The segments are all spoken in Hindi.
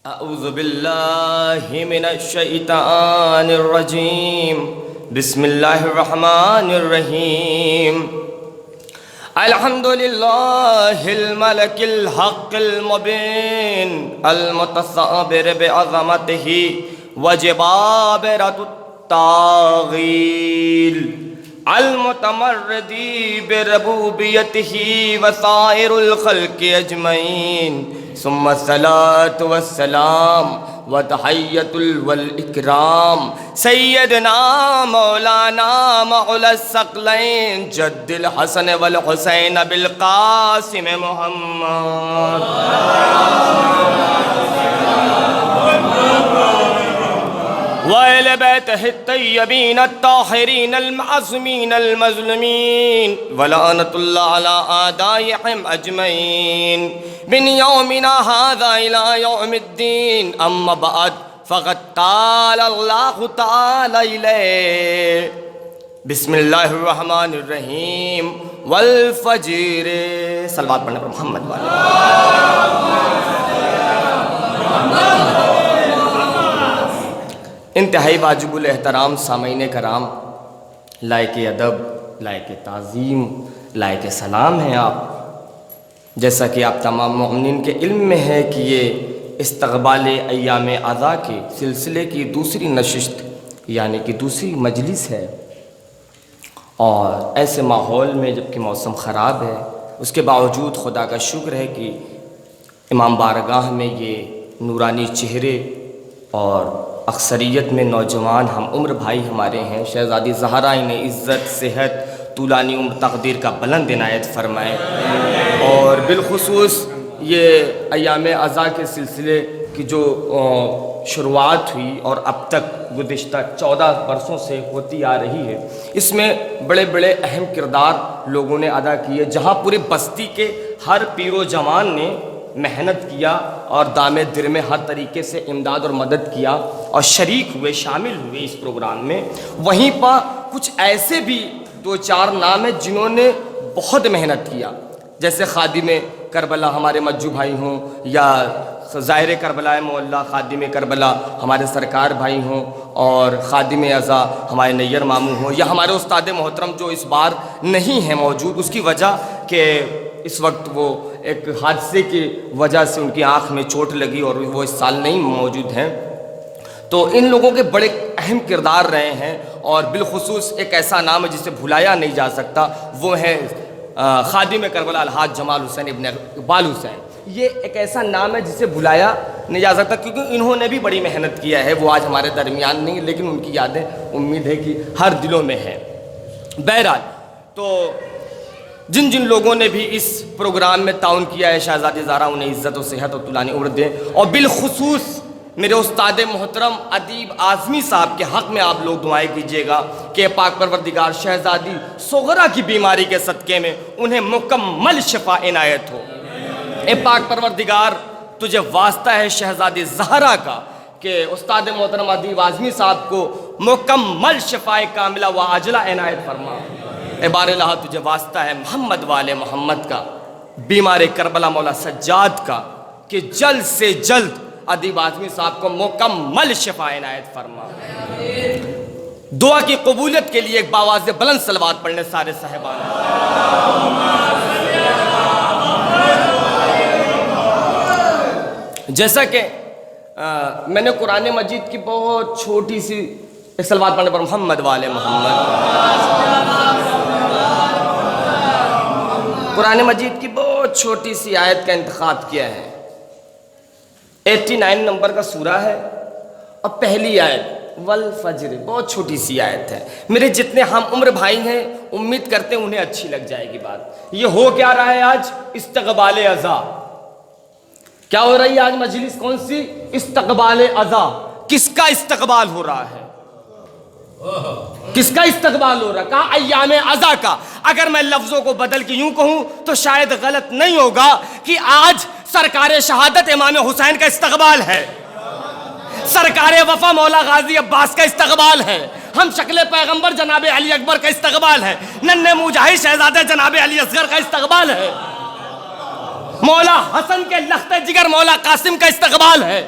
अऊज़ु बिल्लाहि मिनश शैतानिर रजीम। बिस्मिल्लाहिर रहमानिर रहीम। अल्हम्दुलिल्लाहिल मलिकिल हक़्क़िल मुबीन अल मुतसब्बिर बिअज़मतिही व जबाबिरतुत ताग़ील अल मुतमर्रिदी बिरबूबियतिही व साइरुल ख़ल्क़ि अजमईन। सुम्मा सलातु वस्सलाम व तहय्यतुल वल इकराम सय्यदना मौलाना मौलस सकलैन जद्दिल हसन वल हुसैन बिल कासिम मुहम्मद वअहल बैतिहि तय्यबीन अत्ताहिरीन अल-मासूमीन अल-मज़लूमीन व लअनतुल्लाहि अला आदाइहिम अजमईन मिन यौमिना हाज़ा इला यौमिद्दीन। अम्मा बअद फ़क़द ताला अल्लाहु तआला इलैहि। बिस्मिल्लाहिर रहमानिर रहीम वल फ़ज्र। सलवात पढ़ने पर मोहम्मद वाले। इंतहाई वाजिबुल एहतराम सामईन कराम, लायके अदब, लायके ताज़ीम, लायके सलाम हैं आप। जैसा कि आप तमाम मोमिनीन के इल्म में है कि ये इस्तक़बाल अय्याम अज़ा के सिलसिले की दूसरी नशिस्त यानी कि दूसरी मजलिस है। और ऐसे माहौल में जबकि मौसम ख़राब है, उसके बावजूद खुदा का शुक्र है कि इमाम बारगाह में ये नूरानी चेहरे और अक्सरियत में नौजवान हम उम्र भाई हमारे हैं। शहज़ादी ज़हरा इन्हें इज़्ज़त, सेहत, तूलानी उम्र तक़दीर का बुलंद इनायत फ़रमाए। और बिलख़ुसूस ये अय्याम अज़ा के सिलसिले की जो शुरुआत हुई और अब तक गुज़िश्ता 14 बरसों से होती आ रही है, इसमें बड़े बड़े अहम किरदार लोगों ने अदा किए। जहाँ पूरे बस्ती के हर पीरो जवान ने मेहनत किया और दामे दिर में हर तरीके से इमदाद और मदद किया और शरीक हुए, शामिल हुए इस प्रोग्राम में। वहीं पर कुछ ऐसे भी दो चार नाम हैं जिन्होंने बहुत मेहनत किया, जैसे खादिम करबला हमारे मज्जू भाई हों, या ज़ाहिर करबला मोहल्ला खादिम करबला हमारे सरकार भाई हों, और खादिम अज़ा हमारे नैयर मामू हों, या हमारे उस्ताद मोहतरम जो इस बार नहीं हैं मौजूद, उसकी वजह कि इस वक्त वो एक हादसे की वजह से उनकी आँख में चोट लगी और वो इस साल नहीं मौजूद हैं। तो इन लोगों के बड़े अहम किरदार रहे हैं। और बिलख़ुसूस एक ऐसा नाम है जिसे भुलाया नहीं जा सकता, वो है खादिम करबला अलहाज जमाल हुसैन इब्न इक़बाल हुसैन। ये एक ऐसा नाम है जिसे भुलाया नहीं जा सकता, क्योंकि इन्होंने भी बड़ी मेहनत किया है। वो आज हमारे दरमियान नहीं, लेकिन उनकी यादें उम्मीद है कि हर दिलों में है। बहरहाल, तो जिन जिन लोगों ने भी इस प्रोग्राम में ताउन किया है, शहज़ादी ज़हरा उन्हें इज़्ज़त और सेहत और तुलानी उम्र दें। और बिलख़ुसूस मेरे उस्ताद मोहतरम अदीब आज़मी साहब के हक़ में आप लोग दुआएं कीजिएगा कि पाक परवरदिगार शहज़ादी सुग़रा की बीमारी के सदक़े में उन्हें मुकम्मल शिफा इनायत हो। ए पाक परवरदिगार, तुझे वास्ता है शहज़ादी ज़हरा का कि उस्ताद मोहतरम अदीब आज़मी साहब को मुकम्मल शिफाए कामिला व आजला इनायत फरमा। ए बारहा, तुझे वास्ता है मोहम्मद वाले मोहम्मद का, बीमार करबला मौला सज्जाद का, कि जल्द से जल्द अदीब आज़मी साहब को मुकम्मल शिफा इनायत फरमा। दुआ की कबूलियत के लिए एक बावाज़ बुलंद सलवात पढ़ने सारे साहिबान। जैसा कि मैंने कुरान मजीद की बहुत छोटी सी एक सलवात पढ़ने पर मोहम्मद वाले मोहम्मद, कुरान मजीद की बहुत छोटी सी आयत का इंतखाब किया है। 89 नंबर का सूरा है और पहली आयत वल फज्र, बहुत छोटी सी आयत है। मेरे जितने हम उम्र भाई हैं, उम्मीद करते हैं उन्हें अच्छी लग जाएगी बात। ये हो क्या रहा है आज? इस्तक़बाल अज़ा। क्या हो रही है आज मजलिस? कौन सी? इस्तक़बाल अज़ा। किसका इस्तक़बाल हो रहा है? किसका इस्तक़बाल हो रहा? कहा अय्याम अज़ा का। अगर मैं लफ्ज़ों को बदल के यूं कहूं तो शायद गलत नहीं होगा कि आज सरकार शहादत इमाम हुसैन का इस्तक़बाल है, सरकार वफा मौला गाजी अब्बास का इस्तक़बाल है, हम शक्ल पैगंबर जनाब अली अकबर का इस्तक़बाल है, नन्हे मुजाहिद शहजादे जनाब अली असगर का इस्तक़बाल है, मौला हसन के लख्त जिगर मौला कासिम का इस्तक़बाल है।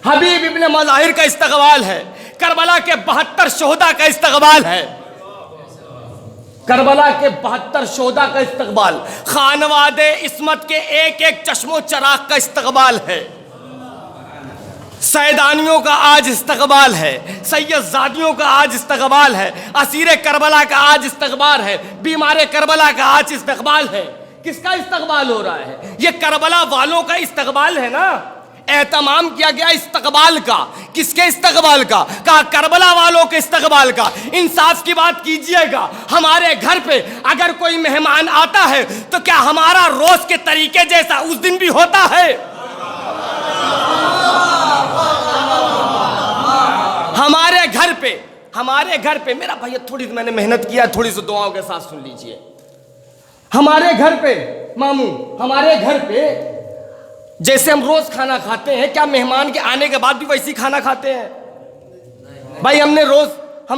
हबीब इब्न मज़ाहिर का इस्तक़बाल है, करबला के 72 शोहदा का इस्तक़बाल है, करबला के 72 शोहदा का इस्तक़बाल, खानवादे इस्मत के एक एक चश्मो चराग का इस्तक़बाल है, सैदानियों का आज इस्तक़बाल है, सैयदजादियों का आज इस्तक़बाल है, असीर करबला का आज इस्तक़बाल है, बीमार करबला का आज इस्तक़बाल है। किसका इस्तक़बाल हो रहा है? ये करबला वालों का इस्तक़बाल है ना। एहतमाम किया गया इस्तक़बाल का। किसके इस्तक़बाल का? कहा करबला वालों के इस्तक़बाल का। इंसाफ की बात कीजिएगा, हमारे घर पे अगर कोई मेहमान आता है तो क्या हमारा रोज के तरीके जैसा उस दिन भी होता है? हमारे घर पे मेरा भैया, थोड़ी सी मैंने मेहनत किया, थोड़ी सी दुआओं के साथ सुन लीजिए। हमारे घर पे मामू, हमारे घर पे जैसे हम रोज खाना खाते हैं, क्या मेहमान के आने के बाद भी वैसी खाना खाते हैं? भाई हम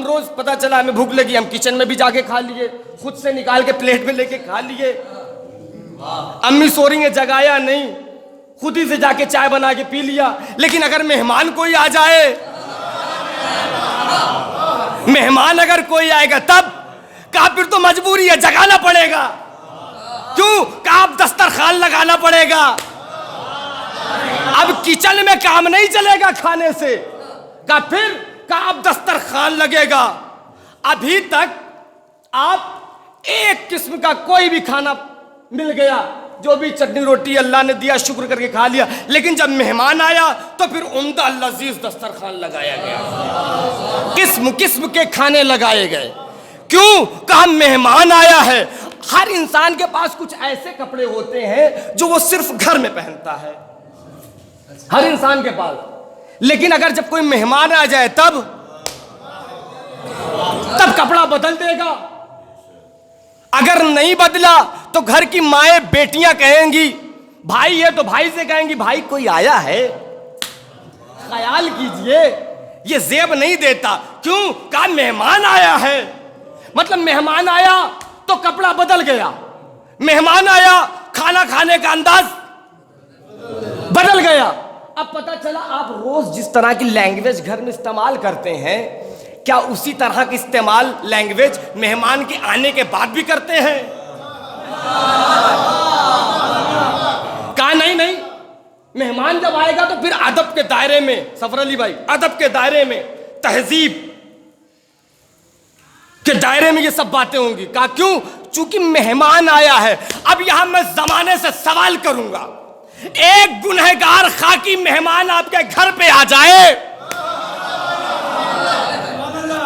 रोज पता चला हमें भूख लगी, हम किचन में भी जाके खा लिए, खुद से निकाल के प्लेट में लेके खा लिए, अम्मी सो रही है जगाया नहीं, खुद ही से जाके चाय बना के पी लिया। लेकिन अगर मेहमान कोई आ जाए, मेहमान अगर कोई आएगा तब कहा फिर तो मजबूरी है, जगाना पड़ेगा। क्यों? कहा अब दस्तरखान लगाना पड़ेगा। अब किचन में काम नहीं चलेगा खाने से, कहा फिर कहा अब दस्तरखान लगेगा। अभी तक आप एक किस्म का कोई भी खाना मिल गया, जो भी चटनी रोटी अल्लाह ने दिया शुक्र करके खा लिया, लेकिन जब मेहमान आया तो फिर उम्दा लजीज दस्तरखान लगाया गया, किस्म किस्म के खाने लगाए गए। क्यों? कहा मेहमान आया है। हर इंसान के पास कुछ ऐसे कपड़े होते हैं जो वो सिर्फ घर में पहनता है, हर इंसान के पास। लेकिन अगर जब कोई मेहमान आ जाए तब कपड़ा बदल देगा। अगर नहीं बदला तो घर की माएं बेटियां कहेंगी, भाई है तो भाई से कहेंगी भाई कोई आया है, ख्याल कीजिए, ये जेब नहीं देता। क्यों? कहा मेहमान आया है। मतलब मेहमान आया तो कपड़ा बदल गया, मेहमान आया खाना खाने का अंदाज बदल गया। अब पता चला आप रोज जिस तरह की लैंग्वेज घर में इस्तेमाल करते हैं, क्या उसी तरह की इस्तेमाल लैंग्वेज मेहमान के आने के बाद भी करते हैं? कहा नहीं, मेहमान जब आएगा तो फिर अदब के दायरे में, सफर अली भाई, अदब के दायरे में, तहजीब के दायरे में ये सब बातें होंगी। कहा क्यों? चूंकि मेहमान आया है। अब यहां मैं जमाने से सवाल करूंगा, एक गुनहगार खाकी मेहमान आपके घर पे आ जाए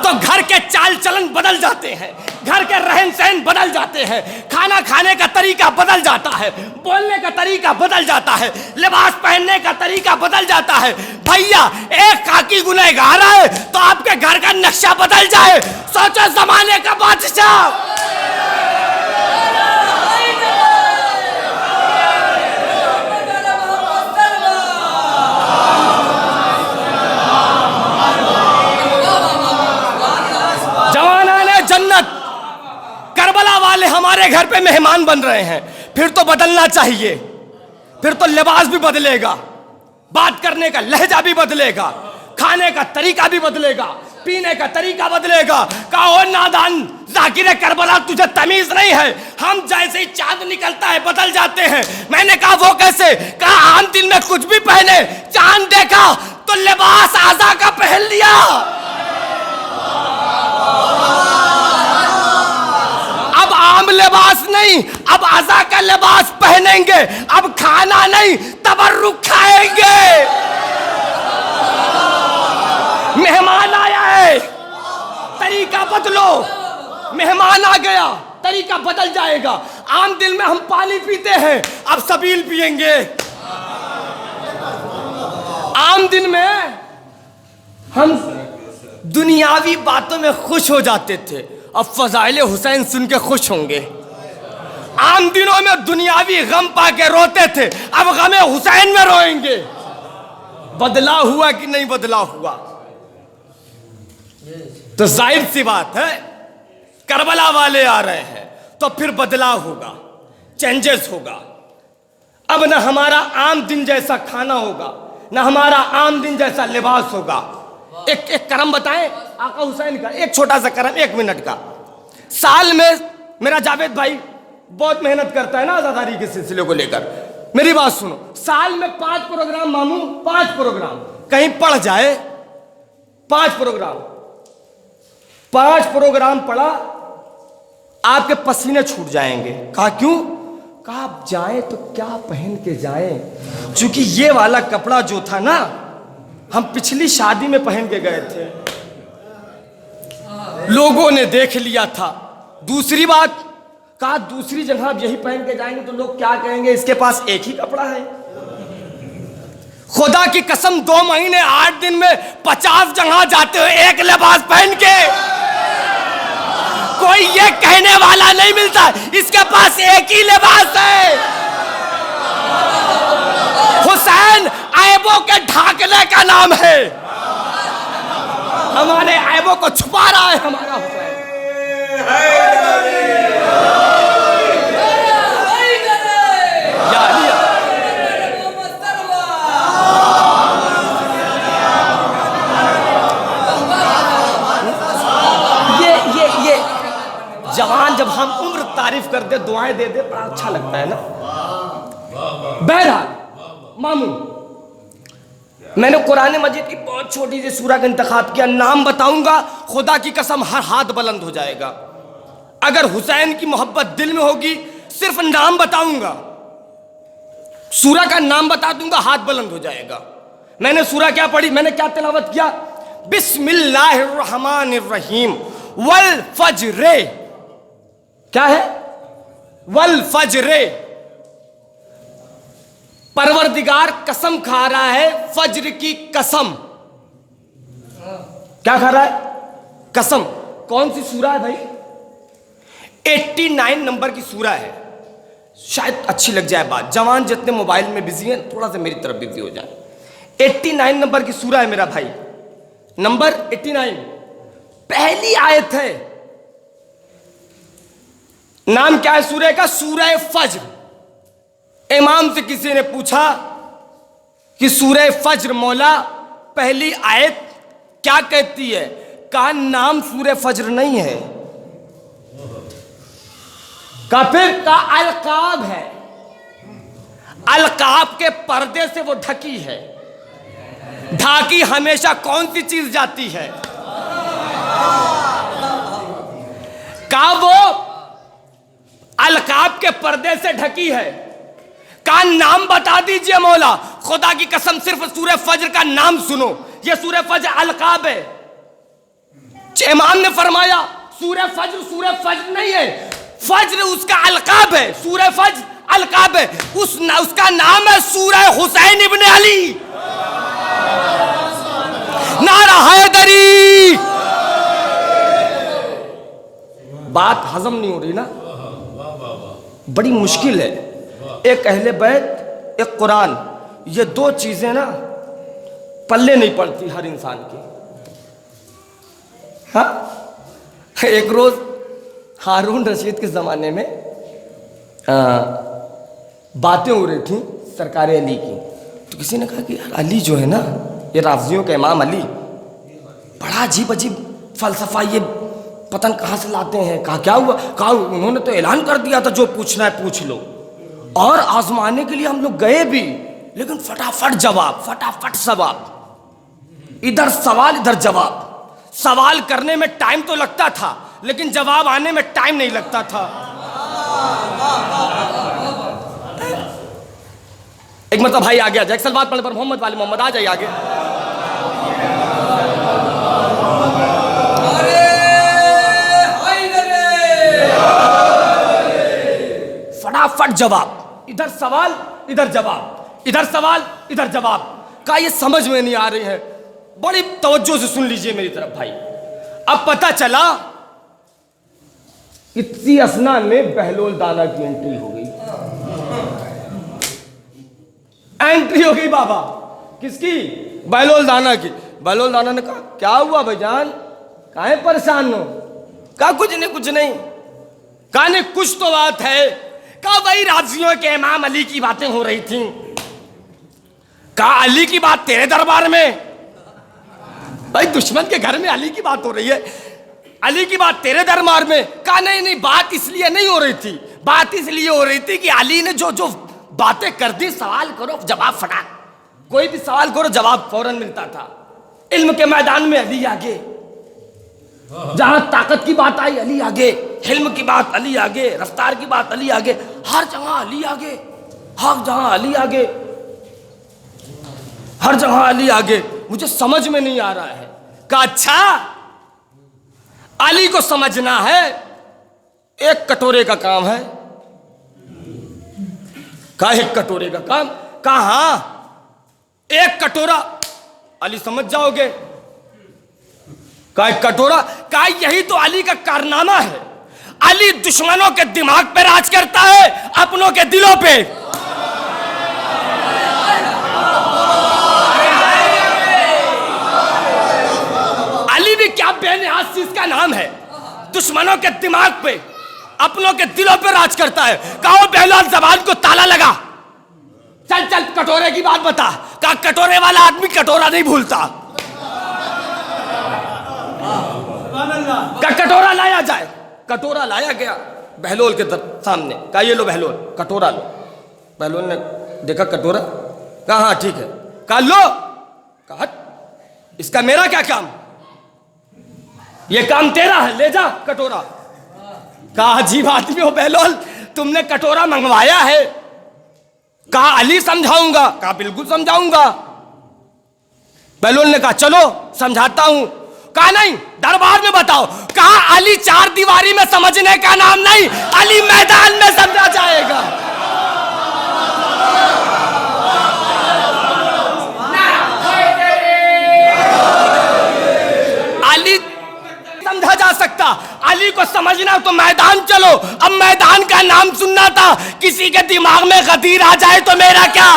तो घर के चाल चलन बदल जाते हैं, घर के रहन सहन बदल जाते हैं, खाना खाने का तरीका बदल जाता है, बोलने का तरीका बदल जाता है, लिबास पहनने का तरीका बदल जाता है। भैया एक खाकी गुनहगार है तो आपके घर का नक्शा बदल जाए। सोचो जमाने का बादशाह। जन्नत, करबला वाले हमारे घर पे मेहमान बन रहे हैं, फिर तो बदलना चाहिए, फिर तो लिबास भी बदलेगा, बात करने का लहजा भी बदलेगा, खाने का तरीका भी बदलेगा, पीने का तरीका बदलेगा। कहो नादान जाकिर करबला, तुझे तमीज नहीं है, हम जैसे ही चांद निकलता है बदल जाते हैं। मैंने कहा वो कैसे? कहा आम दिन में कुछ भी पहने, चांद देखा तो लिबास आजा का पहन लिया। अब आम लिबास नहीं, अब आजा का लिबास पहनेंगे। अब खाना नहीं, तबर्रुक खाएंगे। मेहमान आया है, तरीका बदलो। मेहमान आ गया, तरीका बदल जाएगा। आम दिल में हम पानी पीते हैं, अब सबील पिएंगे। आम दिन में हम दुनियावी बातों में खुश हो जाते थे, अब फजाइल हुसैन सुन के खुश होंगे। आम दिनों में दुनियावी गम पाके रोते थे, अब गमे हुसैन में रोएंगे। बदला हुआ कि नहीं बदला हुआ? तो जाहिर सी बात है, करबला वाले आ रहे हैं तो फिर बदलाव होगा, चेंजेस होगा। अब ना हमारा आम दिन जैसा खाना होगा, ना हमारा आम दिन जैसा लिबास होगा। एक करम बताएं आका हुसैन का, एक छोटा सा करम 1 मिनट का। साल में मेरा जावेद भाई बहुत मेहनत करता है ना आजादारी के सिलसिले को लेकर, मेरी बात सुनो, साल में 5 प्रोग्राम मामू, 5 प्रोग्राम कहीं पढ़ जाए, 5 प्रोग्राम पढ़ा, आपके पसीने छूट जाएंगे। कहा क्यों? कहा आप जाए तो क्या पहन के जाए, क्योंकि ये वाला कपड़ा जो था ना हम पिछली शादी में पहन के गए थे, लोगों ने देख लिया था। दूसरी बात, कहा दूसरी जगह आप यही पहन के जाएंगे तो लोग क्या कहेंगे, इसके पास एक ही कपड़ा है। खुदा की कसम 2 महीने 8 दिन में 50 जगह जाते हो एक लिबास पहन के, कोई ये कहने वाला नहीं मिलता इसके पास एक ही लिबास है। हुसैन ऐबों के ढाकने का नाम है, हमारे ऐबों को छुपा रहा है हमारा हुसैन। ये जवान जब हम उम्र तारीफ कर दे, दुआएं दे दे, बड़ा अच्छा लगता है ना। बहरहाल मामू, मैंने कुरान मजीद की बहुत छोटी सी सूरह का इंतखाब किया, नाम बताऊंगा, खुदा की कसम हर हाथ बुलंद हो जाएगा। अगर हुसैन की मोहब्बत दिल में होगी, सिर्फ नाम बताऊंगा, सूरह का नाम बता दूंगा, हाथ बुलंद हो जाएगा। मैंने सूरह क्या पढ़ी, मैंने क्या तिलावत किया? बिस्मिल्लाहिर्रहमानिर्रहीम वल फज्र। क्या है? वल फज्र। परवरदिगार कसम खा रहा है, फज्र की कसम। क्या खा रहा है? कसम। कौन सी सूरह है भाई? 89 नंबर की सूरह है। शायद अच्छी लग जाए बात, जवान जितने मोबाइल में बिजी हैं थोड़ा सा मेरी तरफ बिजी हो जाए। 89 नंबर की सूरह है मेरा भाई, नंबर 89, पहली आयत है। नाम क्या है सूरह का? सूरह फज्र। इमाम से किसी ने पूछा कि सूरह फज्र मौला पहली आयत क्या कहती है? कहा नाम सूरह फज्र नहीं है, काफिर का अलकाब है, अलकाब के पर्दे से वो ढकी है। ढाकी हमेशा कौन सी चीज जाती है? का वो अलकाब के पर्दे से ढकी है। का नाम बता दीजिए मौला, खुदा की कसम सिर्फ सूरह फज्र का नाम सुनो, ये सूरह फज्र अलकाब है। इमाम ने फरमाया सूरह फज्र नहीं है, फज्र उसका अलकाब है, सूरह फज्र अलकाब है, उसका नाम है सूरह हुसैन इब्ने अली। नारा हैदरी। बात हजम नहीं हो रही ना, बड़ी मुश्किल है। एक अहले बैत, एक कुरान, ये 2 चीजें ना पल्ले नहीं पड़ती हर इंसान की। हाँ, एक रोज हारून रशीद के ज़माने में बातें हो रही थी सरकार अली की, तो किसी ने कहा कि यार अली जो है ना, ये राफ़िज़ियों का इमाम अली, बड़ा अजीब अजीब फ़लसफ़ा ये पतन कहाँ से लाते हैं। कहा क्या हुआ? कहा उन्होंने तो ऐलान कर दिया था जो पूछना है पूछ लो, और आजमाने के लिए हम लोग गए भी, लेकिन फटाफट जवाब, फटाफट सवाब, इधर सवाल इधर जवाब। सवाल करने में टाइम तो लगता था, लेकिन जवाब आने में टाइम नहीं लगता था। एक मतलब भाई आ गया, जैक्सल बात पढ़ने पर मोहम्मद वाले मोहम्मद आ जाइए आगे। फटाफट जवाब, इधर सवाल इधर जवाब, इधर सवाल इधर जवाब। का ये समझ में नहीं आ रही है, बड़ी तवज्जो से सुन लीजिए मेरी तरफ भाई। अब पता चला इसी असना में बहलोल दाना की एंट्री हो गई। एंट्री हो गई बाबा, किसकी? बहलोल दाना की। बहलोल दाना ने कहा क्या हुआ भाईजान, काहे परेशान हो? कहा कुछ नहीं। कहा नहीं कुछ तो बात है। कहा वही राफ़िज़ियों के इमाम अली की बातें हो रही थी। कहा अली की बात तेरे दरबार में? भाई दुश्मन के घर में अली की बात हो रही है, अली की बात तेरे दरबार में? कहा नहीं नहीं, बात इसलिए नहीं हो रही थी, बात इसलिए हो रही थी कि अली ने जो जो बातें कर दी, सवाल करो जवाब फटाक, कोई भी सवाल करो जवाब फौरन मिलता था। इल्म के मैदान में अली आगे, जहां ताकत की बात आई अली आगे, हिल्म की बात अली आगे, रफ्तार की बात अली आगे, हर जगह अली आगे, हर जगह अली आगे, हर जगह अली आगे। मुझे समझ में नहीं आ रहा है। कहा अच्छा अली को समझना है, एक कटोरे का काम है। कहा एक कटोरे का काम? कहा हाँ, एक कटोरा अली समझ जाओगे। कहा एक कटोरा? कहा यही तो अली का कारनामा है। अली दुश्मनों के दिमाग पे राज करता है, अपनों के दिलों पे। अली भी क्या बेनियाज चीज का नाम है, दुश्मनों के दिमाग पे, अपनों के दिलों पे राज करता है। कहो बेलाल जबान को ताला लगा, चल चल कटोरे की बात बता। कहा कटोरे वाला आदमी कटोरा नहीं भूलता। कहा कटोरा लाया जाए। कटोरा लाया गया बहलोल के सामने। कहा ये लो बहलोल, कटोरा लो। बहलोल ने देखा कटोरा, कहा हाँ ठीक है। कहा लो। कहा इसका मेरा क्या काम, ये काम तेरा है, ले जा कटोरा। कहा अजीब आदमी हो बहलोल, तुमने कटोरा मंगवाया है। कहा अली समझाऊंगा। कहा बिल्कुल समझाऊंगा। बहलोल ने कहा चलो समझाता हूं। कहा नहीं, दरबार में बताओ। कहा अली चार दीवारी में समझने का नाम नहीं, अली मैदान में समझा जाएगा। अली समझा जा सकता, अली को समझना तो मैदान चलो। अब मैदान का नाम सुनना था, किसी के दिमाग में गदीर आ जाए तो मेरा क्या।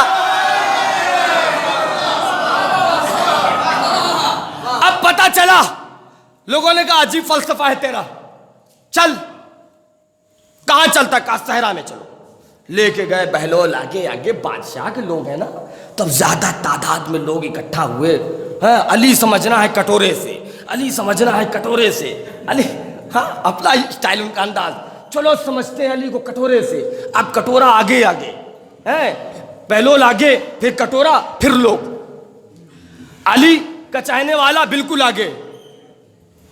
अब पता चला, लोगों ने कहा अजीब फलसफा है तेरा, चल। कहां चलता? कहा सहरा में चलो। लेके गए बहलोल आगे आगे। बादशाह के लोग हैं ना, तब ज्यादा तादाद में लोग इकट्ठा हुए हैं। अली समझना है कटोरे से, अली समझना है कटोरे से। अली हाँ, अपना स्टाइल, उनका अंदाज। चलो समझते हैं अली को कटोरे से। अब कटोरा आगे आगे है, बहलोल आगे, फिर कटोरा, फिर लोग। अली का चाहने वाला बिल्कुल आगे,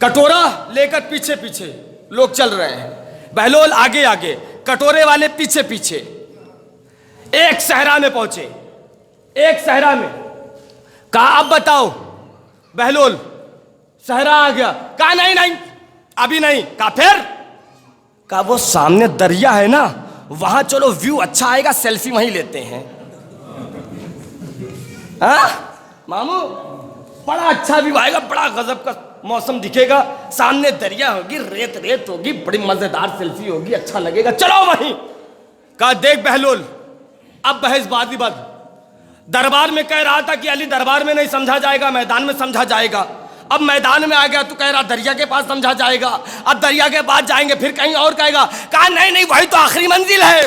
कटोरा लेकर पीछे पीछे लोग चल रहे हैं। बहलोल आगे आगे, कटोरे वाले पीछे पीछे। एक सहरा में पहुंचे, एक सहरा में। कहा अब बताओ बहलोल, सहरा आ गया। कहा नहीं नहीं अभी नहीं। कहा फिर? कहा वो सामने दरिया है ना, वहां चलो, व्यू अच्छा आएगा, सेल्फी वहीं लेते हैं। हाँ मामू, बड़ा अच्छा व्यू आएगा, बड़ा गजब का मौसम दिखेगा, सामने दरिया होगी, रेत रेत होगी, बड़ी मजेदार सेल्फी होगी, अच्छा लगेगा, चलो वहीं। कहा देख बहलोल, अब बहसबाजी बंद। दरबार में कह रहा था कि अली दरबार में नहीं समझा जाएगा, मैदान में समझा जाएगा। अब मैदान में आ गया तो कह रहा दरिया के पास समझा जाएगा। अब दरिया के पास जाएंगे फिर कहीं और कहेगा। कहा नहीं नहीं, वही तो आखिरी मंजिल है,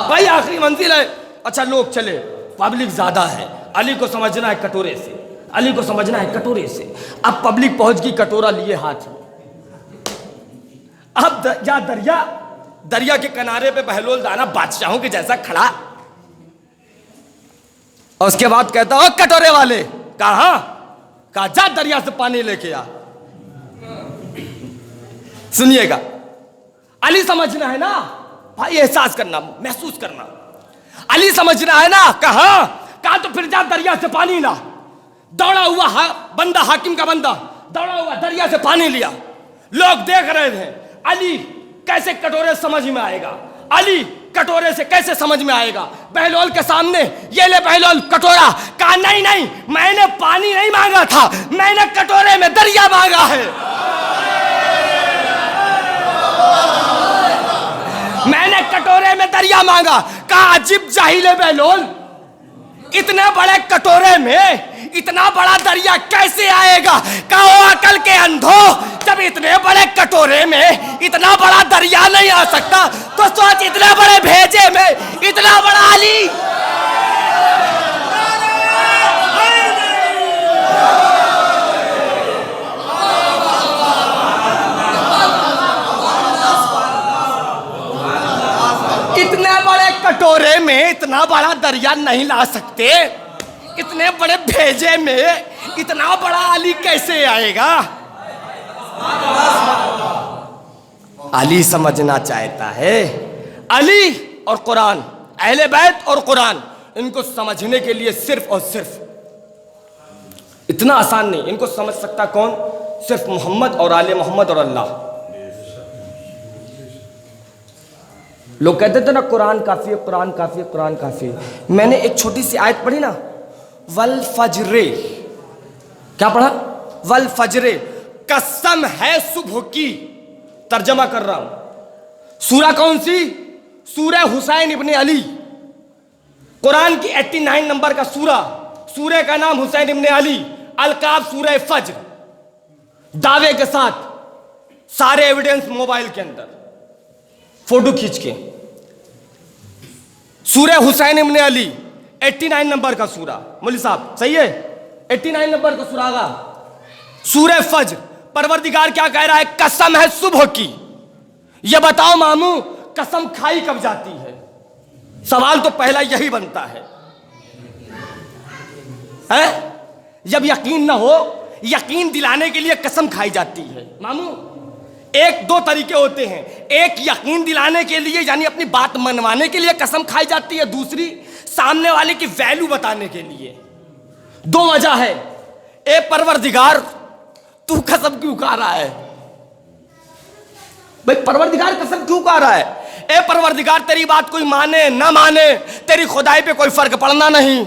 वही आखिरी मंजिल है। अच्छा लोग चले, पब्लिक ज्यादा है, अली को समझना है कटोरे से, अली को समझना है कटोरे से। अब पब्लिक पहुंच गई कटोरा लिए हाथ में। अब दरिया, दरिया के किनारे पे बहलोल दाना बादशाहों के जैसा खड़ा, और उसके बाद कहता हो कटोरे वाले। कहा कहा जा दरिया से पानी लेके आ। सुनिएगा, अली समझना है ना भाई, एहसास करना, महसूस करना, अली समझना है ना। कहा तो फिर जा दरिया से पानी ला। दौड़ा हुआ बंदा, हाकिम का बंदा दौड़ा हुआ दरिया से पानी लिया। लोग देख रहे थे अली कैसे कटोरे समझ में आएगा, अली कटोरे से कैसे समझ में आएगा। बहलोल के सामने, ये ले बहलोल कटोरा। कहा नहीं नहीं, मैंने पानी नहीं मांगा था, मैंने कटोरे में दरिया मांगा है, मैंने कटोरे में दरिया मांगा। कहा अजीब जाहिल है बहलोल, इतने बड़े कटोरे में इतना बड़ा दरिया कैसे आएगा। कहो अकल के अंधो, जब इतने बड़े कटोरे में इतना बड़ा दरिया नहीं आ सकता, तो सोच इतने बड़े भेजे में इतना बड़ा अली। में इतना बड़ा दरिया नहीं ला सकते, इतने बड़े भेजे में इतना बड़ा अली कैसे आएगा? अली समझना चाहता है। अली और कुरान, अहले बैत और कुरान, इनको समझने के लिए सिर्फ और सिर्फ, इतना आसान नहीं, इनको समझ सकता कौन? सिर्फ मोहम्मद और आले मोहम्मद और अल्लाह। लोग कहते थे ना कुरान काफी है, कुरान काफी है, कुरान काफी है। मैंने एक छोटी सी आयत पढ़ी ना, वल फजरे, क्या पढ़ा? वल फजरे, कसम है सुबह की। तर्जमा कर रहा हूं। सूरा कौन सी? सूरा हुसैन इब्ने अली, कुरान की 89 नंबर का सूरा। सूरे का नाम हुसैन इब्ने अली, अलकाब सूरह फज्र, दावे के साथ, सारे एविडेंस मोबाइल के अंदर, फोटो खींच के। सूरह हुसैन इब्ने अली 89 नंबर का सूरा। मौलवी साहब सही है? 89 नंबर का सूरा का सूरह फज्र। परवरदिगार क्या कह रहा है? कसम है सुबह की। ये बताओ मामू, कसम खाई कब जाती है? सवाल तो पहला यही बनता है, जब यकीन ना हो, यकीन दिलाने के लिए कसम खाई जाती है। मामू एक दो तरीके होते हैं, एक यकीन दिलाने के लिए यानी अपनी बात मनवाने के लिए कसम खाई जाती है, दूसरी सामने वाले की वैल्यू बताने के लिए। दो वजह है। ए परवरदिगार, तू कसम क्यों खा रहा है? भाई परवरदिगार कसम क्यों खा रहा है? ए परवरदिगार, तेरी बात कोई माने ना माने, तेरी खुदाई पे कोई फर्क पड़ना नहीं।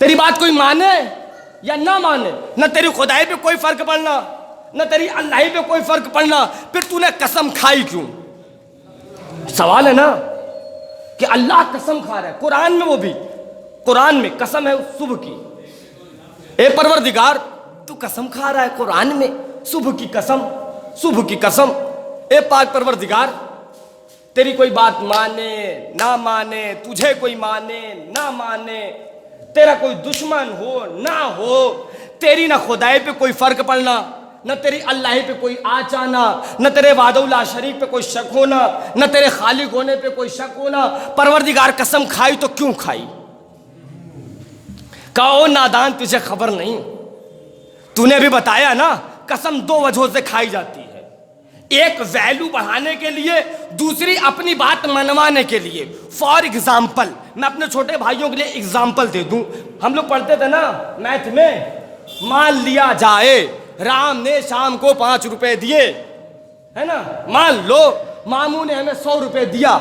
तेरी बात कोई माने या ना माने, न तेरी खुदाई पे कोई फर्क पड़ना, न तेरी अल्लाही पे कोई फर्क पड़ना, फिर तूने कसम खाई क्यों? सवाल है ना कि अल्लाह कसम खा रहा है कुरान में, वो भी कुरान में कसम है सुबह की। ए परवरदिगार, तू कसम खा रहा है कुरान में, सुबह की कसम, सुबह की कसम। ए पाक परवरदिगार, तेरी कोई बात माने ना माने, तुझे कोई माने ना माने, तेरा कोई दुश्मन हो ना हो, तेरी ना खुदाई पे कोई फर्क पड़ना, न तेरी अल्लाह पे कोई आच आना, न तेरे वादउल्ला शरीक पे कोई शक होना, न तेरे खालिक होने पे कोई शक होना। परवरदिगार कसम खाई तो क्यों खाई? कहो नादान, तुझे खबर नहीं? तूने भी बताया ना, कसम दो वजहों से खाई जाती है, एक वैल्यू बढ़ाने के लिए, दूसरी अपनी बात मनवाने के लिए। फॉर एग्जाम्पल, मैं अपने छोटे भाइयों के लिए एग्जाम्पल दे दूं। हम लोग पढ़ते थे ना मैथ में, मान लिया जाए राम ने शाम को 5 रुपए दिए, है ना, मान लो मामू ने हमें 100 रुपए दिया,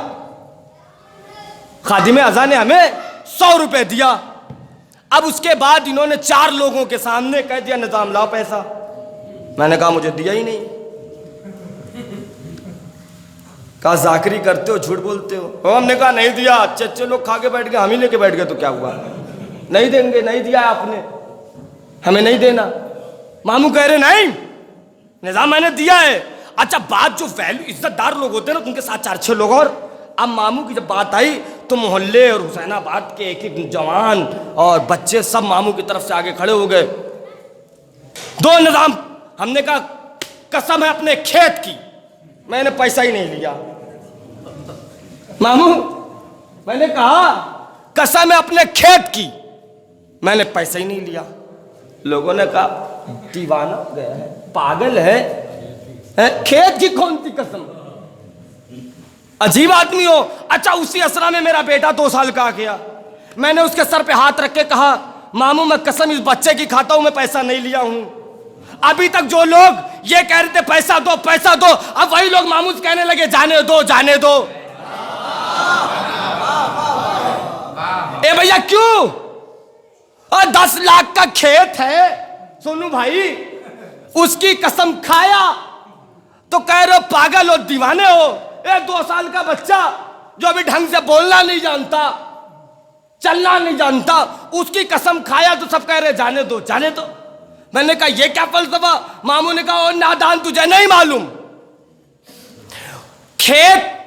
खादिम अज़ा ने हमें 100 रुपए दिया। अब उसके बाद इन्होंने 4 लोगों के सामने कह दिया निजाम लाओ पैसा। मैंने कहा मुझे दिया ही नहीं। कहा जाकरी करते हो, झूठ बोलते हो। हमने कहा नहीं दिया। अच्छे लोग खा के बैठ गए, हम ही लेके बैठ गए तो क्या हुआ? नहीं देंगे, नहीं दिया आपने, हमें नहीं देना। मामू कह रहे नहीं निजाम मैंने दिया है। अच्छा, बात जो वैल्यू इज्जतदार लोग होते हैं ना, उनके साथ 4-6 लोग और। अब मामू की जब बात आई तो मोहल्ले और हुसैनाबाद के एक एक जवान और बच्चे सब मामू की तरफ से आगे खड़े हो गए। दो निजाम। हमने कहा कसम है अपने खेत की, मैंने पैसा ही नहीं लिया। मामू, मैंने कहा कसम है अपने खेत की, मैंने पैसा ही नहीं लिया। लोगों ने कहा दीवाना हो गया है, पागल है, खेत की कौन सी कसम? अजीब आदमी हो। अच्छा, उसी असरा में मेरा बेटा 2 साल का आ गया। मैंने उसके सर पे हाथ रख के कहा मामू मैं कसम इस बच्चे की खाता हूं, मैं पैसा नहीं लिया हूं। अभी तक जो लोग ये कह रहे थे पैसा दो पैसा दो, अब वही लोग मामू से कहने लगे जाने दो जाने दो। ए भैया क्यों? और 10 लाख का खेत है सोनू भाई, उसकी कसम खाया तो कह रहे हो पागल हो, दीवाने हो। 2 साल का बच्चा जो अभी ढंग से बोलना नहीं जानता, चलना नहीं जानता, उसकी कसम खाया तो सब कह रहे जाने दो जाने दो। मैंने कहा ये क्या फलसफा? मामू ने कहा ओ नादान, तुझे नहीं मालूम, खेत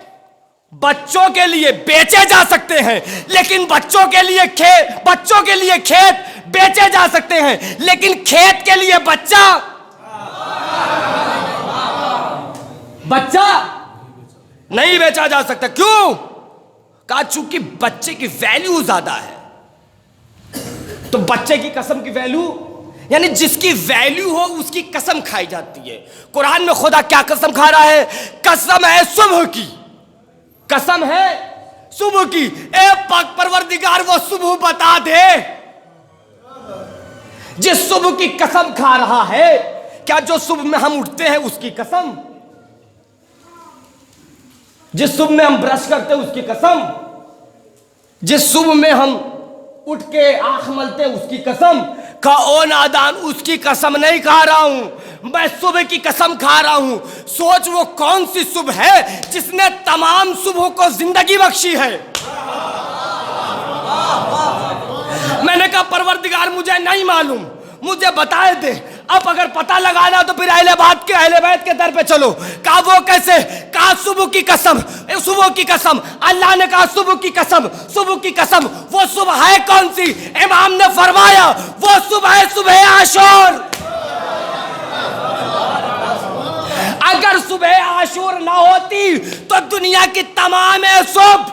बच्चों के लिए बेचे जा सकते हैं, लेकिन बच्चों के लिए खेत बेचे जा सकते हैं, लेकिन खेत के लिए बच्चा नहीं बेचा जा सकता। क्यों? कहा चूंकि बच्चे की वैल्यू ज्यादा है। तो बच्चे की कसम की वैल्यू, यानी जिसकी वैल्यू हो उसकी कसम खाई जाती है। कुरान में खुदा क्या कसम खा रहा है? कसम है सुबह की, कसम है सुबह की। ए पाक परवरदिगार वो सुबह बता दे। जिस सुबह की कसम खा रहा है, क्या जो सुबह में हम उठते हैं उसकी कसम? जिस सुबह में हम ब्रश करते हैं उसकी कसम? जिस सुबह में हम उठ के आंख मलते हैं उसकी कसम? का ओ नादान, उसकी कसम नहीं खा रहा हूं, मैं सुबह की कसम खा रहा हूं। सोच वो कौन सी सुबह है जिसने तमाम सुबह को जिंदगी बख्शी है। मैंने कहा परवरदिगार मुझे नहीं मालूम, मुझे बताए दे। अब अगर पता लगाना तो फिर अहले बैत के दर पे चलो। कहा वो कैसे? कहा सुबह की कसम, सुबह की कसम। अल्लाह ने कहा सुबह की कसम, सुबह की कसम। वो सुबह है कौन सी? इमाम ने फरमाया वो सुबह है सुबह आशूर। अगर सुबह आशूर ना होती तो दुनिया की तमाम सुबह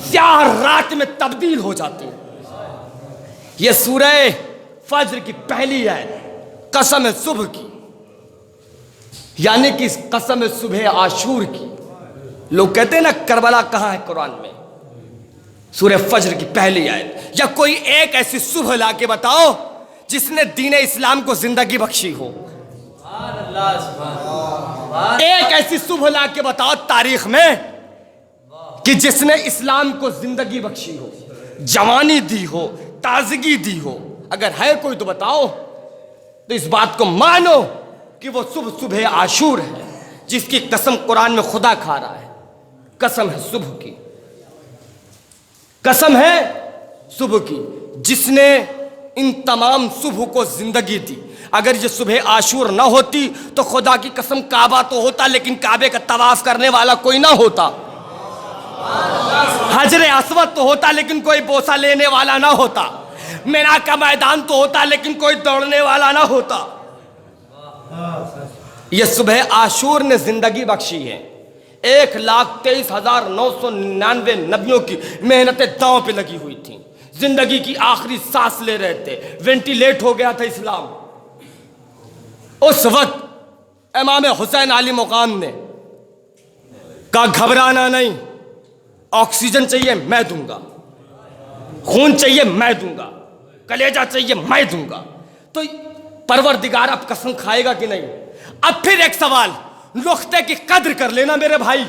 स्याह रात में तब्दील हो जाती। ये सूरह फज्र की पहली आयत, कसम है सुबह की, यानी कि कसम है सुबह आशूर की। लोग कहते हैं ना करबला कहां है कुरान में? सूरह फज्र की पहली आयत। या कोई एक ऐसी सुबह ला के बताओ जिसने दीन इस्लाम को जिंदगी बख्शी हो। एक ऐसी सुबह ला के बताओ तारीख में कि जिसने इस्लाम को जिंदगी बख्शी हो, जवानी दी हो, ताजगी दी हो। अगर है कोई तो बताओ। तो इस बात को मानो कि वो सुबह सुबह आशूर है जिसकी कसम कुरान में खुदा खा रहा है। कसम है सुबह की, कसम है सुबह की, जिसने इन तमाम सुबह को जिंदगी दी। अगर ये सुबह आशूर ना होती तो खुदा की कसम काबा तो होता, लेकिन काबे का तवाफ करने वाला कोई ना होता। हजरे अस्वद तो होता, लेकिन कोई बोसा लेने वाला ना होता। मीना का मैदान तो होता, लेकिन कोई दौड़ने वाला ना होता। यह सुबह आशूर ने जिंदगी बख्शी है। 1,23,999 नबियों की मेहनतें दांव पे लगी हुई थी। जिंदगी की आखिरी सांस ले रहे थे, वेंटिलेट हो गया था इस्लाम। उस वक्त इमाम हुसैन आली मुकाम ने कहा घबराना नहीं, ऑक्सीजन चाहिए मैं दूंगा, खून चाहिए मैं दूंगा, कलेजा चाहिए मैं दूंगा। तो परवरदिगार अब कसम खाएगा कि नहीं? अब फिर एक सवाल, नुक्ते की कद्र कर लेना मेरे भाई।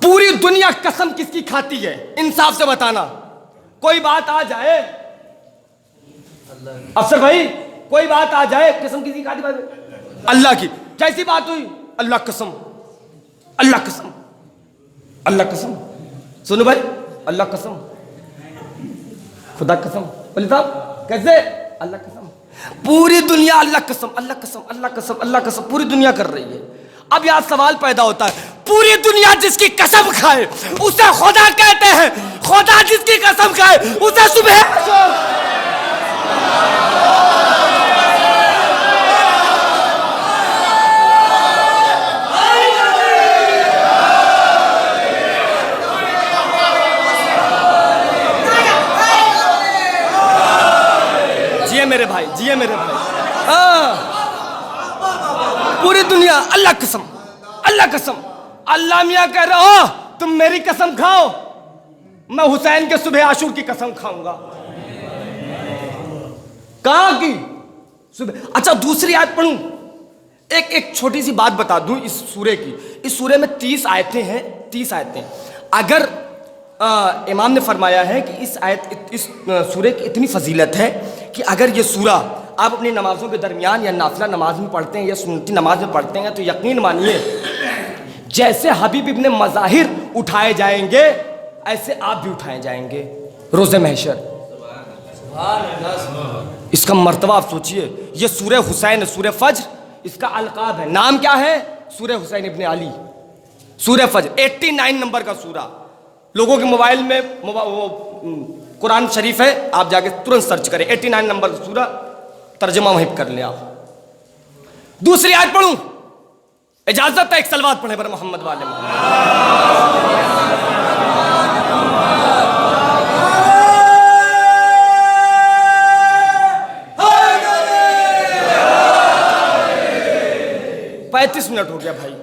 पूरी दुनिया कसम किसकी खाती है? इंसाफ से बताना। कोई बात आ जाए अफसर भाई, कोई बात आ जाए, कसम किसकी खाती? अल्लाह की। कैसी बात हुई? अल्लाह कसम, अल्लाह कसम, अल्लाह कसम। सुनो भाई, अल्लाह कसम, खुदा कसम। बोले साहब कैसे? अल्लाह कसम। पूरी दुनिया अल्लाह कसम, अल्लाह कसम, अल्लाह कसम, अल्लाह कसम, पूरी दुनिया कर रही है। अब यहां सवाल पैदा होता है, पूरी दुनिया जिसकी कसम खाए उसे खुदा कहते हैं, खुदा जिसकी कसम खाए उसे सुबह। मेरे भाई, जिए मेरे भाई। पूरी दुनिया अल्लाह कसम, अल्लाह कसम। अल्लाह मियां कह रहा हो तुम मेरी कसम खाओ, मैं हुसैन के सुबह आशूर की कसम खाऊंगा। कहा कि सुबह। अच्छा दूसरी आयत पढ़ूं? एक छोटी सी बात बता दूं इस सूरे की। इस सूरे में 30 आयतें हैं, 30 आयतें। अगर इमाम ने फरमाया है कि इस सूरे की इतनी फजीलत है कि अगर ये सूरा आप अपनी नमाजों के दरमियान या नाफिला नमाज में पढ़ते हैं या सुन्नती नमाज में पढ़ते हैं तो यकीन मानिए जैसे हबीब इब्ने मज़ाहिर उठाए जाएंगे ऐसे आप भी उठाए जाएंगे रोज़े महशर। इसका मर्तबा आप सोचिए। ये सूरह हुसैन, सूरह फज्र इसका अलकाब है। नाम क्या है? सूरह हुसैन इब्ने अली, सूरह फज्र। 89 नंबर का सूरा। लोगों के मोबाइल में वो कुरान शरीफ है, आप जाके तुरंत सर्च करें, 89 नंबर सूरा, तर्जमा वहीं कर ले आप। दूसरी आयत पढ़ूं? इजाजत है एक सलवात पढ़े पर मोहम्मद वाले मोहम्मद। पैंतीस मिनट हो गया भाई,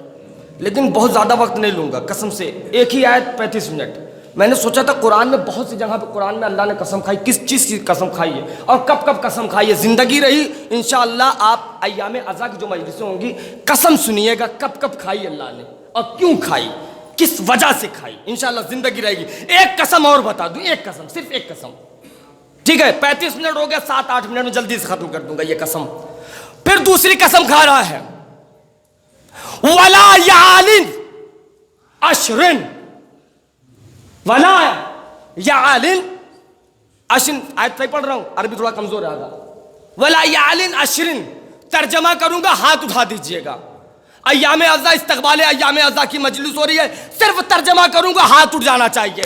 लेकिन बहुत ज़्यादा वक्त नहीं लूँगा कसम से। एक ही आयत 35 मिनट। मैंने सोचा था कुरान में बहुत सी जगह पे कुरान में अल्लाह ने कसम खाई, किस चीज़ की कसम खाई है और कब कब कसम खाई है। ज़िंदगी रही इंशाअल्लाह आप अय्याम अज़ा की जो मजलिसें होंगी कसम सुनिएगा कब कब खाई अल्लाह ने और क्यों खाई, किस वजह से खाई। इंशाअल्लाह ज़िंदगी रहेगी। एक कसम और बता दूँ, एक कसम, सिर्फ एक कसम, ठीक है। 35 मिनट हो गया, 7-8 मिनट में जल्दी से ख़त्म कर दूंगा ये कसम। फिर दूसरी कसम खा रहा है, वला यालिन अशरिन, वला यालिन अशरिन। आयत सही पढ़ रहा हूं, अरबी थोड़ा कमजोर है। वला यालिन अशरिन तर्जमा करूंगा, हाथ उठा दीजिएगा। अय्याम अज़ा इस्तक़बाल अय्याम अज़ा की मजलिस हो रही है, सिर्फ तर्जमा करूंगा, हाथ उठ जाना चाहिए।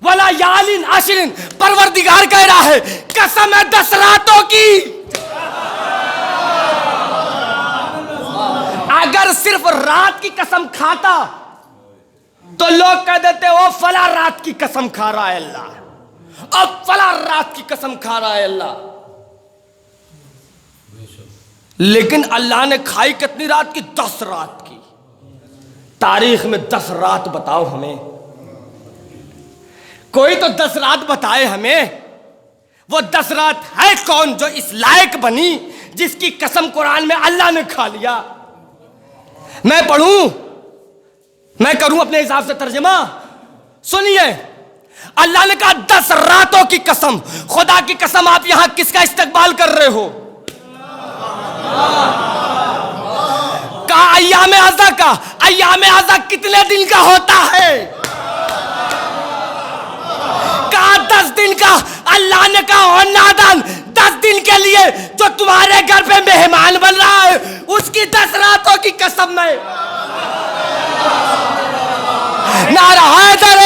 वला यालिन अशरिन, परवरदिगार कह रहा है कसम है 10 रातों की। अगर सिर्फ रात की कसम खाता तो लोग कह देते वो फला रात की कसम खा रहा है अल्लाह, अब फला रात की कसम खा रहा है अल्लाह। लेकिन अल्लाह ने खाई कितनी रात की? 10 रात की। तारीख में 10 रात बताओ हमें, कोई तो 10 रात बताए हमें। वो 10 रात है कौन जो इस लायक बनी जिसकी कसम कुरान में अल्लाह ने खा लिया? मैं पढ़ूं, मैं करूं अपने हिसाब से तर्जुमा। सुनिए, अल्लाह ने कहा 10 रातों की कसम। खुदा की कसम, आप यहां किसका इस्तकबाल कर रहे हो? कहा अय्याम अज़ा का। अय्याम अज़ा कितने दिन का होता है? कहा 10 दिन का। अल्लाह ने कहा ओ नादान, 10 दिन के लिए जो तुम्हारे घर पे मेहमान बन रहा है उसकी 10 रातों की कसम में। नारा हैदर,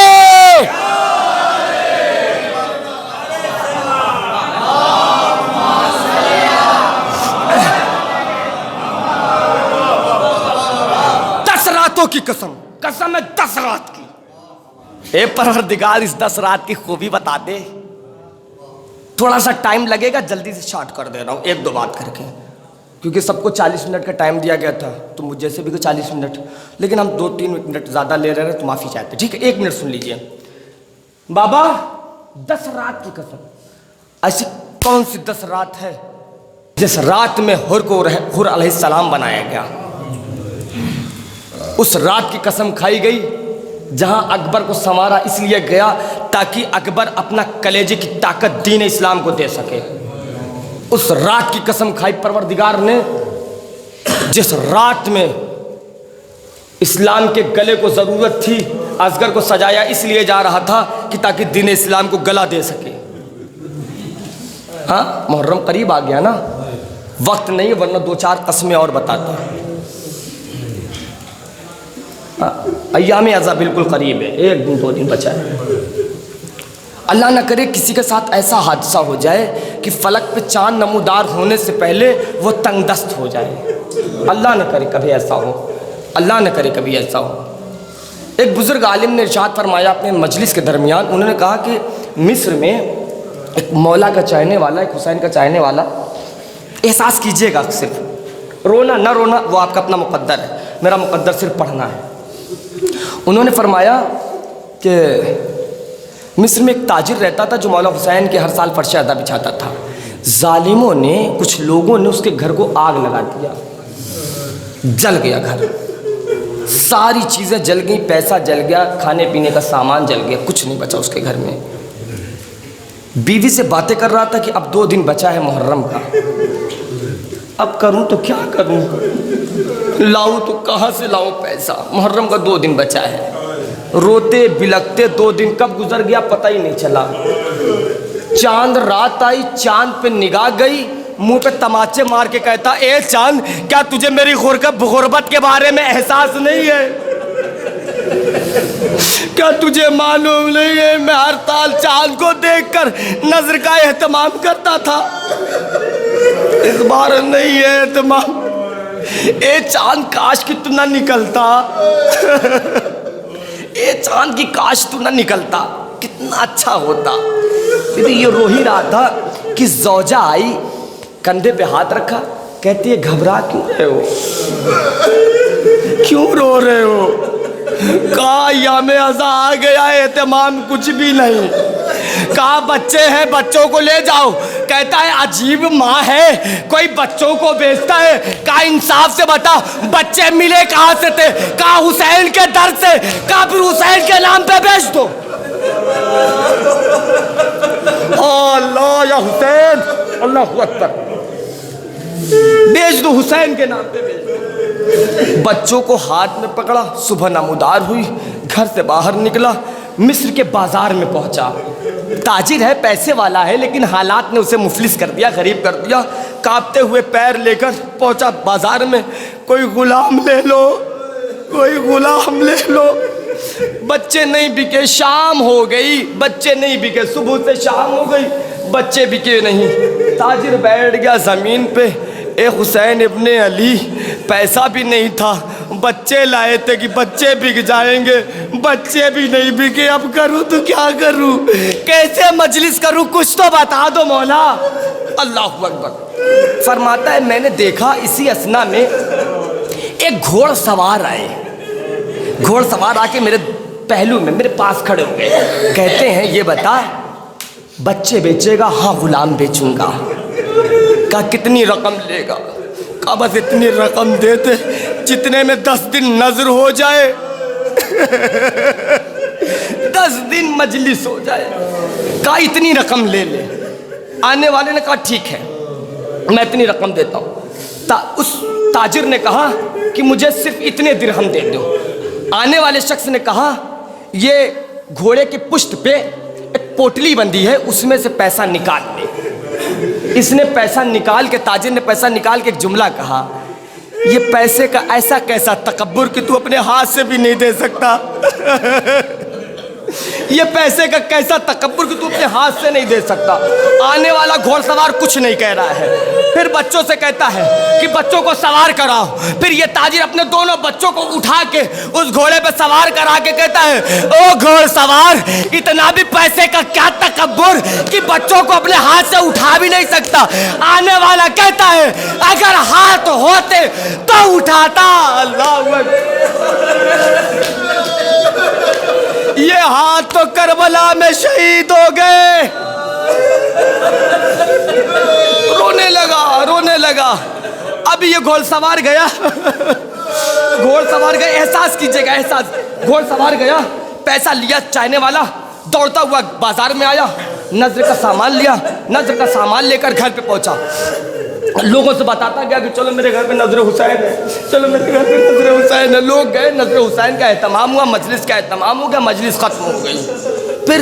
10 रातों की कसम, कसम है 10 रात की। ए परवरदिगार इस 10 रात की खूबी बता दे। थोड़ा सा टाइम लगेगा, जल्दी से शॉर्ट कर दे रहा हूँ 1-2 बात करके, क्योंकि सबको 40 मिनट का टाइम दिया गया था, तो मुझे जैसे भी को 40 मिनट, लेकिन हम 2-3 मिनट ज़्यादा ले रहे हैं तो माफ़ी चाहते। ठीक है, 1 मिनट सुन लीजिए। बाबा 10 रात की कसम। ऐसी कौन सी 10 रात है जिस रात में हुर अलैहिस्सलाम बनाया गया? उस रात की कसम खाई गई जहां अकबर को संवारा इसलिए गया ताकि अकबर अपना कलेजे की ताकत दीन इस्लाम को दे सके। उस रात की कसम खाई परवरदिगार ने जिस रात में इस्लाम के गले को ज़रूरत थी। असगर को सजाया इसलिए जा रहा था कि ताकि दीन इस्लाम को गला दे सके। हाँ, मुहर्रम करीब आ गया ना, वक्त नहीं है, वरना 2-4 कस्में और बताते। अय्याम अज़ा बिल्कुल करीब है, 1-2 दिन बचा है। अल्लाह न करे किसी के साथ ऐसा हादसा हो जाए कि फलक पे चांद नमूदार होने से पहले वो तंगदस्त हो जाए। अल्लाह न करे कभी ऐसा हो, अल्लाह न करे कभी ऐसा हो। एक बुज़ुर्ग आलिम ने इरशाद फरमाया अपने मजलिस के दरमियान, उन्होंने कहा कि मिस्र में एक मौला का चाहने वाला, एक हुसैन का चाहने वाला, एहसास कीजिएगा, सिर्फ रोना ना रोना वो आपका अपना मुक़द्दर है, मेरा मुक़द्दर सिर्फ पढ़ना है। उन्होंने फरमाया कि मिस्र में एक ताजिर रहता था जो मौला हुसैन के हर साल फर्श अदा बिछाता था। जालिमों ने, कुछ लोगों ने उसके घर को आग लगा दिया, जल गया घर, सारी चीज़ें जल गई, पैसा जल गया, खाने पीने का सामान जल गया, कुछ नहीं बचा उसके घर में। बीवी से बातें कर रहा था कि अब 2 दिन बचा है मुहर्रम का, अब करूं तो क्या करूं, लाऊं तो कहाँ से लाऊं पैसा, मुहर्रम का 2 दिन बचा है। रोते बिलखते 2 दिन कब गुजर गया पता ही नहीं चला। चांद रात आई, चांद पे निगाह गई, मुंह पे तमाचे मार के कहता, ए चांद, क्या तुझे मेरी गुर्बत के बारे में एहसास नहीं है? क्या तुझे मालूम नहीं है मैं हर साल चांद को देखकर नजर का एहतमाम करता था, इस बार नहीं है एहतमाम, ए चांद काश कि तू ना निकलता, ए चांद की काश तू ना निकलता, कितना अच्छा होता। फिर ये रो ही रहा था कि ज़ौजा आई, कंधे पे हाथ रखा, कहती है घबरा क्यों रहे हो, क्यों रो रहे हो? कहा यामे अज़ा आ गया, एहतमाम कुछ भी नहीं। कहा बच्चे हैं, बच्चों को ले जाओ। कहता है अजीब माँ है, कोई बच्चों को बेचता है। कहा इंसाफ से बता बच्चे मिले कहाँ से थे? कहा हुसैन के दर से। कहा फिर हुसैन के नाम पे बेच दो। अल्लाह या हुसैन, अल्लाहु अकबर, बेच दो, हुसैन के नाम पे बेच दो। बच्चों को हाथ में पकड़ा, सुबह नमूदार हुई, घर से बाहर निकला, मिस्र के बाजार में पहुंचा। ताजिर है, पैसे वाला है, लेकिन हालात ने उसे मुफलिस कर दिया, गरीब कर दिया। कांपते हुए पैर लेकर पहुंचा बाजार में, कोई गुलाम ले लो, कोई गुलाम ले लो। बच्चे नहीं बिके, शाम हो गई, बच्चे नहीं बिके, सुबह से शाम हो गई, बच्चे बिके नहीं। ताजिर बैठ गया ज़मीन पे, ए हुसैन इब्ने अली, पैसा भी नहीं था, बच्चे लाए थे कि बच्चे बिक जाएंगे, बच्चे भी नहीं बिके, अब करूँ तो क्या करूँ, कैसे मजलिस करूँ, कुछ तो बता दो मौला। अल्लाहु अकबर। फरमाता है मैंने देखा इसी असना में एक घोड़सवार आए, घोड़सवार आके मेरे पहलू में, मेरे पास खड़े हो गए। कहते हैं ये बता बच्चे बेचेगा? हाँ गुलाम बेचूंगा। कहा कितनी रकम लेगा? कहा बस इतनी रकम देते जितने में 10 दिन नजर हो जाए, 10 दिन मजलिस हो जाए। कहा इतनी रकम ले ले। आने वाले ने कहा ठीक है मैं इतनी रकम देता हूँ। उस ताजिर ने कहा कि मुझे सिर्फ इतने दिरहम दे दो। आने वाले शख्स ने कहा ये घोड़े की पुश्त पे एक पोटली बंधी है, उसमें से पैसा निकाल ले। इसने पैसा निकाल के, ताजिर ने पैसा निकाल के एक जुमला कहा, ये पैसे का ऐसा कैसा तकब्बुर कि तू अपने हाथ से भी नहीं दे सकता। ये पैसे का कैसा तकब्बुर कि तू अपने हाथ से नहीं दे सकता। आने वाला घोड़सवार कुछ नहीं कह रहा है, फिर बच्चों से कहता है कि बच्चों को सवार कराओ। फिर ये ताजिर अपने दोनों बच्चों को उठा के उस घोड़े पे सवार करा के कहता है ओ घोड़सवार, इतना भी पैसे का क्या तकब्बुर कि बच्चों को अपने हाथ से उठा भी नहीं सकता। आने वाला कहता है अगर हाथ होते तो उठाता। अल्लाह ये हाथ तो करबला में शहीद हो गए। रोने लगा, रोने लगा। अब ये घोड़सवार गया, घोड़सवार गया, एहसास कीजिएगा, एहसास। घोड़सवार गया, पैसा लिया चाहने वाला, दौड़ता हुआ बाजार में आया, नजर का सामान लिया, नजर का सामान लेकर घर पे पहुंचा। लोगों से बताता गया कि चलो मेरे घर पे नजर हुसैन है, चलो मेरे घर पे नजर हुसैन है। लोग गए, नजर हुसैन का एहतमाम हुआ, मजलिस का एहतमाम हो गया, मजलिस खत्म हो गई। फिर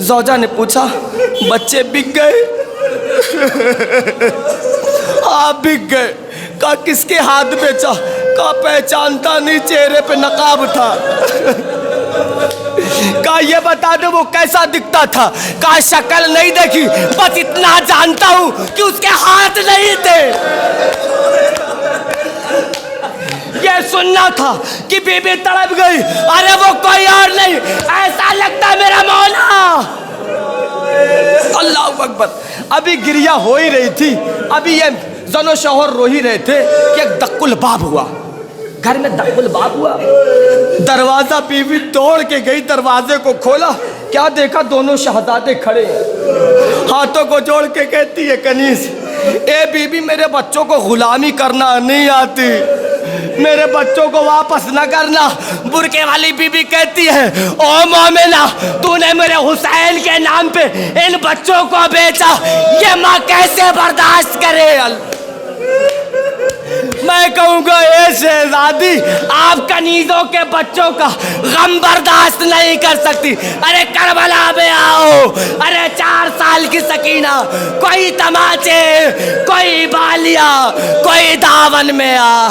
ज़ौजा ने पूछा बच्चे बिक गए? आप बिक गए। कहा किसके हाथ बेचा? कहा पहचानता नहीं, चेहरे पे नकाब था। कहा ये बता दो वो कैसा दिखता था? कहा शक्ल नहीं देखी, बस इतना जानता हूं कि उसके हाथ नहीं थे। ये सुनना था कि बीबी तड़प गई, अरे वो कोई और नहीं, ऐसा लगता मेरा मौला। अल्लाह अकबर। अभी गिरिया हो ही रही थी, अभी ये जनो शौहर रो ही रहे थे कि एक दक्कुल बाब हुआ, घर में दक्कुल बाब हुआ। दरवाजा बीवी तोड़ के गई, दरवाजे को खोला, क्या देखा दोनों शहजादे खड़े हैं, हाथों को जोड़ के कहती है कनीज, ए बीबी मेरे बच्चों को गुलामी करना नहीं आती, मेरे बच्चों को वापस न करना। बुरके वाली बीबी कहती है ओ मोमिना, तूने मेरे हुसैन के नाम पे इन बच्चों को बेचा, ये माँ कैसे बर्दाश्त करे? मैं कहूँगा ए शहजादी, आप कनीजों के बच्चों का गम बर्दाश्त नहीं कर सकती। अरे करबला में आओ, अरे 4 साल की सकीना, कोई तमाचे, कोई बालिया, कोई दावन में आ।